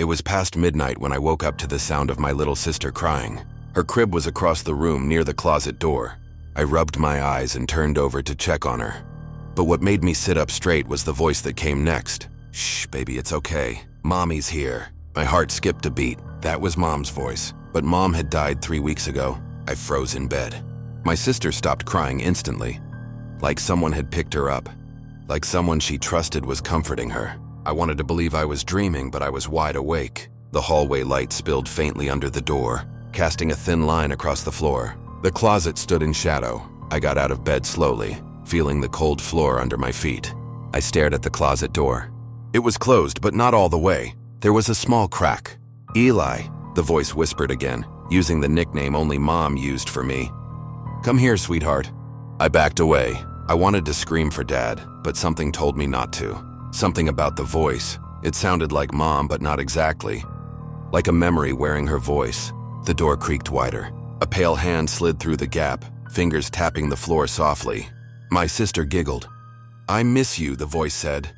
It was past midnight when I woke up to the sound of my little sister crying. Her crib was across the room near the closet door. I rubbed my eyes and turned over to check on her. But what made me sit up straight was the voice that came next. "Shh, baby, it's okay. Mommy's here." My heart skipped a beat. That was Mom's voice. But Mom had died 3 weeks ago. I froze in bed. My sister stopped crying instantly. Like someone had picked her up. Like someone she trusted was comforting her. I wanted to believe I was dreaming, but I was wide awake. The hallway light spilled faintly under the door, casting a thin line across the floor. The closet stood in shadow. I got out of bed slowly, feeling the cold floor under my feet. I stared at the closet door. It was closed, but not all the way. There was a small crack. "Eli," the voice whispered again, using the nickname only Mom used for me. "Come here, sweetheart." I backed away. I wanted to scream for Dad, but something told me not to. Something about the voice. It sounded like Mom, but not exactly. Like a memory wearing her voice. The door creaked wider. A pale hand slid through the gap, fingers tapping the floor softly. My sister giggled. "I miss you," the voice said.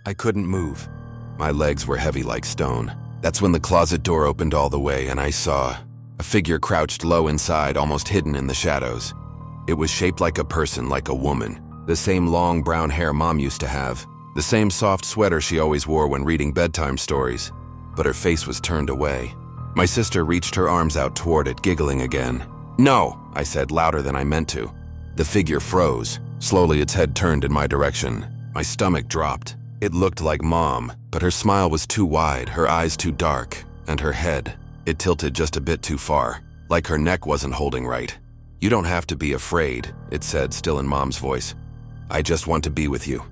I couldn't move. My legs were heavy like stone. That's when the closet door opened all the way and I saw a figure crouched low inside, almost hidden in the shadows. It was shaped like a person, like a woman. The same long brown hair Mom used to have. The same soft sweater she always wore when reading bedtime stories. But her face was turned away. My sister reached her arms out toward it, giggling again. "No," I said louder than I meant to. The figure froze. Slowly its head turned in my direction. My stomach dropped. It looked like Mom, but her smile was too wide, her eyes too dark, and her head, it tilted just a bit too far, like her neck wasn't holding right. "You don't have to be afraid," it said, still in Mom's voice. "I just want to be with you."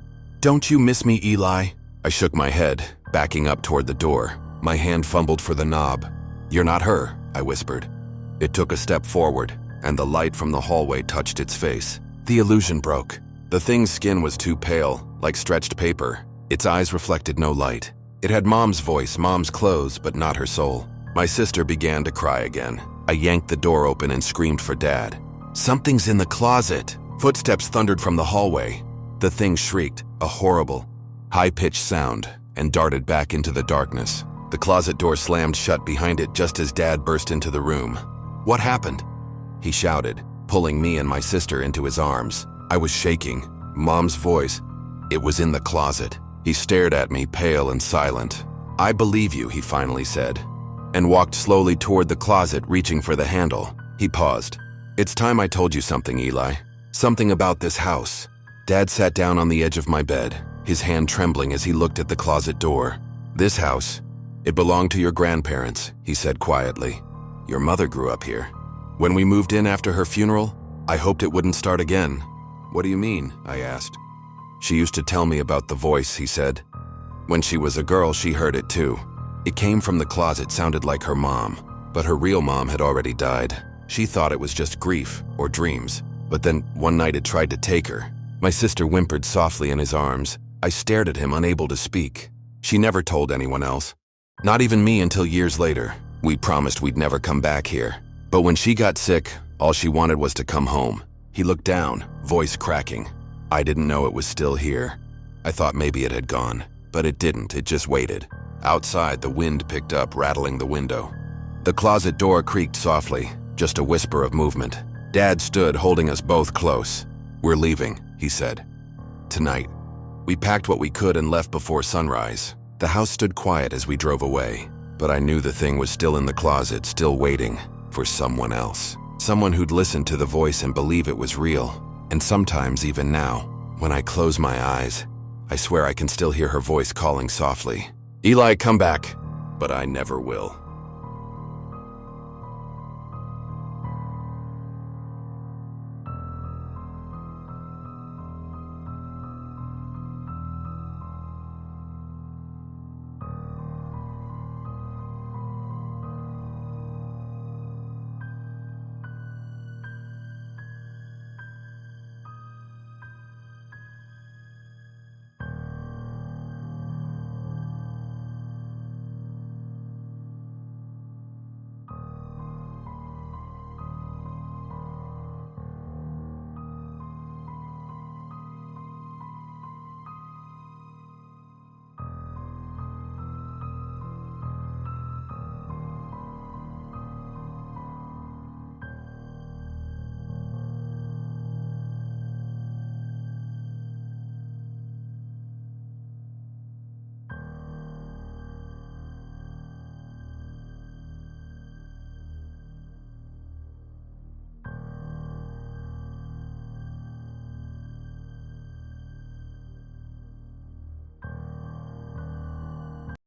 "Don't you miss me, Eli?" I shook my head, backing up toward the door. My hand fumbled for the knob. "You're not her," I whispered. It took a step forward, and the light from the hallway touched its face. The illusion broke. The thing's skin was too pale, like stretched paper. Its eyes reflected no light. It had Mom's voice, Mom's clothes, but not her soul. My sister began to cry again. I yanked the door open and screamed for Dad. "Something's in the closet!" Footsteps thundered from the hallway. The thing shrieked, a horrible, high-pitched sound, and darted back into the darkness. The closet door slammed shut behind it just as Dad burst into the room. "What happened?" he shouted, pulling me and my sister into his arms. I was shaking. Mom's voice. "It was in the closet." He stared at me, pale and silent. "I believe you," he finally said, and walked slowly toward the closet, reaching for the handle. He paused. "It's time I told you something, Eli. Something about this house." Dad sat down on the edge of my bed, his hand trembling as he looked at the closet door. "This house, it belonged to your grandparents," he said quietly. "Your mother grew up here. When we moved in after her funeral, I hoped it wouldn't start again." "What do you mean?" I asked. "She used to tell me about the voice," he said. "When she was a girl, she heard it too. It came from the closet, sounded like her mom, but her real mom had already died. She thought it was just grief or dreams, but then one night it tried to take her." My sister whimpered softly in his arms. I stared at him, unable to speak. She never told anyone else. Not even me until years later. We promised we'd never come back here. But when she got sick, all she wanted was to come home. He looked down, voice cracking. I didn't know it was still here. I thought maybe it had gone, but it didn't, it just waited. Outside, the wind picked up, rattling the window. The closet door creaked softly, just a whisper of movement. Dad stood, holding us both close. "We're leaving," he said. "Tonight." We packed what we could and left before sunrise. The house stood quiet as we drove away, but I knew the thing was still in the closet, still waiting for someone else. Someone who'd listen to the voice and believe it was real. And sometimes, even now, when I close my eyes, I swear I can still hear her voice calling softly, "Eli, come back." But I never will.